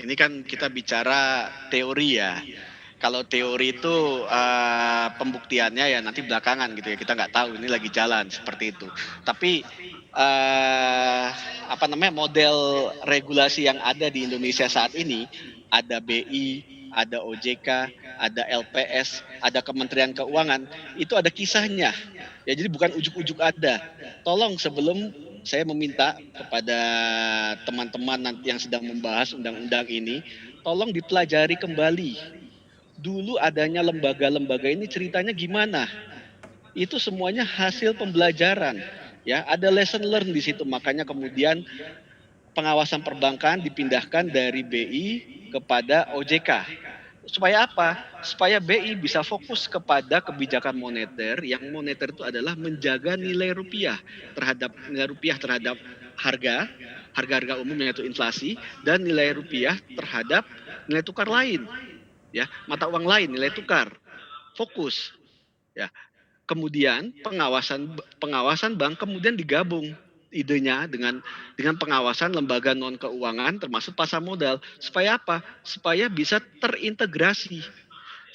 Ini kan kita bicara teori ya. Kalau teori itu pembuktiannya ya nanti belakangan gitu ya. Kita nggak tahu ini lagi jalan seperti itu. Tapi apa namanya model regulasi yang ada di Indonesia saat ini ada BI, ada OJK, ada LPS, ada Kementerian Keuangan, itu ada kisahnya. Ya jadi bukan ujuk-ujuk ada. Tolong sebelum saya meminta kepada teman-teman nanti yang sedang membahas undang-undang ini, tolong dipelajari kembali. Dulu adanya lembaga-lembaga ini ceritanya gimana? Itu semuanya hasil pembelajaran. Ya, ada lesson learn di situ. Makanya kemudian pengawasan perbankan dipindahkan dari BI kepada OJK. Supaya apa? Supaya BI bisa fokus kepada kebijakan moneter, yang moneter itu adalah menjaga nilai rupiah terhadap harga, harga-harga umum yaitu inflasi, dan nilai rupiah terhadap nilai tukar lain, ya, mata uang lain, nilai tukar. Fokus, ya. Kemudian pengawasan bank kemudian digabung idenya dengan pengawasan lembaga non keuangan termasuk pasar modal, supaya apa? Supaya bisa terintegrasi.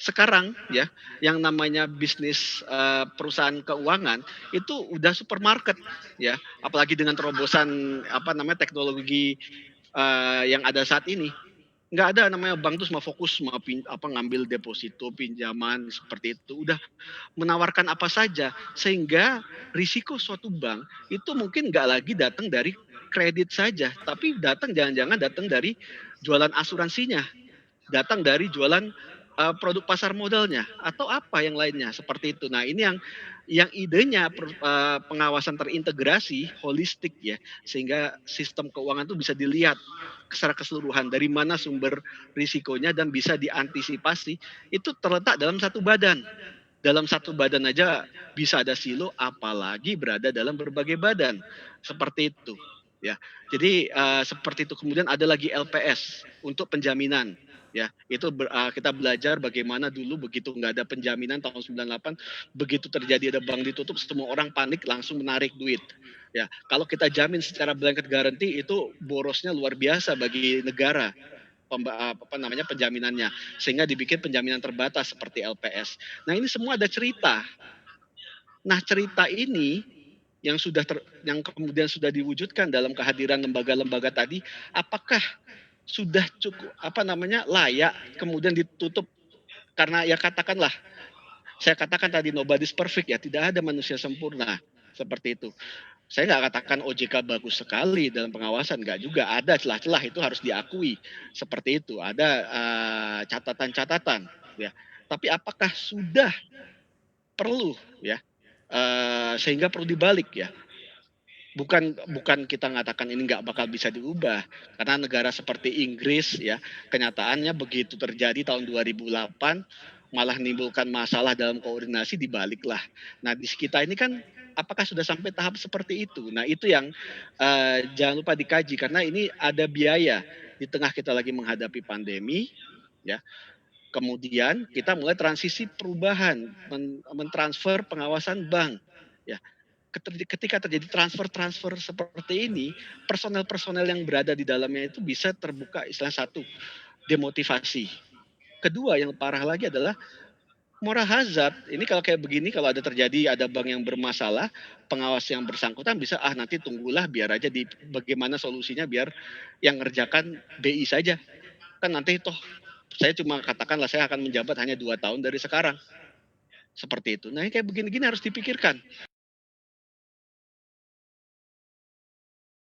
Sekarang ya, yang namanya bisnis perusahaan keuangan itu udah supermarket ya, apalagi dengan terobosan apa namanya teknologi yang ada saat ini. Nggak ada namanya bank tuh cuma fokus mau ngambil deposito pinjaman seperti itu, udah menawarkan apa saja, sehingga risiko suatu bank itu mungkin nggak lagi datang dari kredit saja, tapi jangan-jangan datang dari jualan asuransinya, datang dari jualan produk pasar modalnya atau apa yang lainnya seperti itu. Nah, ini yang idenya pengawasan terintegrasi holistik ya, sehingga sistem keuangan itu bisa dilihat secara keseluruhan dari mana sumber risikonya dan bisa diantisipasi, itu terletak dalam satu badan. Dalam satu badan aja bisa ada silo, apalagi berada dalam berbagai badan seperti itu ya. Jadi seperti itu. Kemudian ada lagi LPS untuk penjaminan ya, itu kita belajar bagaimana dulu begitu nggak ada penjaminan tahun 98, begitu terjadi ada bank ditutup semua orang panik langsung menarik duit ya. Kalau kita jamin secara blanket guarantee itu borosnya luar biasa bagi negara, apa namanya penjaminannya, sehingga dibikin penjaminan terbatas seperti LPS. Nah, ini semua ada cerita. Nah, cerita ini yang kemudian sudah diwujudkan dalam kehadiran lembaga-lembaga tadi, apakah sudah cukup apa namanya layak kemudian ditutup? Karena ya katakanlah, saya katakan tadi nobody's perfect ya, tidak ada manusia sempurna seperti itu. Saya nggak katakan OJK bagus sekali dalam pengawasan, nggak juga, ada celah-celah, itu harus diakui seperti itu. Ada catatan-catatan ya. Tapi apakah sudah perlu ya, sehingga perlu dibalik ya. Bukan bukan kita mengatakan ini nggak bakal bisa diubah, karena negara seperti Inggris ya, kenyataannya begitu terjadi tahun 2008 malah menimbulkan masalah dalam koordinasi, dibaliklah. Nah, di kita ini kan apakah sudah sampai tahap seperti itu? Nah, itu yang jangan lupa dikaji, karena ini ada biaya di tengah kita lagi menghadapi pandemi ya. Kemudian kita mulai transisi perubahan, mentransfer pengawasan bank ya. Ketika terjadi transfer-transfer seperti ini, personel-personel yang berada di dalamnya itu bisa terbuka istilah satu, demotivasi. Kedua yang parah lagi adalah moral hazard. Ini kalau kayak begini, kalau ada terjadi ada bank yang bermasalah, pengawas yang bersangkutan bisa nanti tunggulah biar aja di bagaimana solusinya biar yang ngerjakan BI saja. Kan nanti toh saya cuma katakanlah saya akan menjabat hanya 2 tahun dari sekarang. Seperti itu. Nah, kayak begini-gini harus dipikirkan.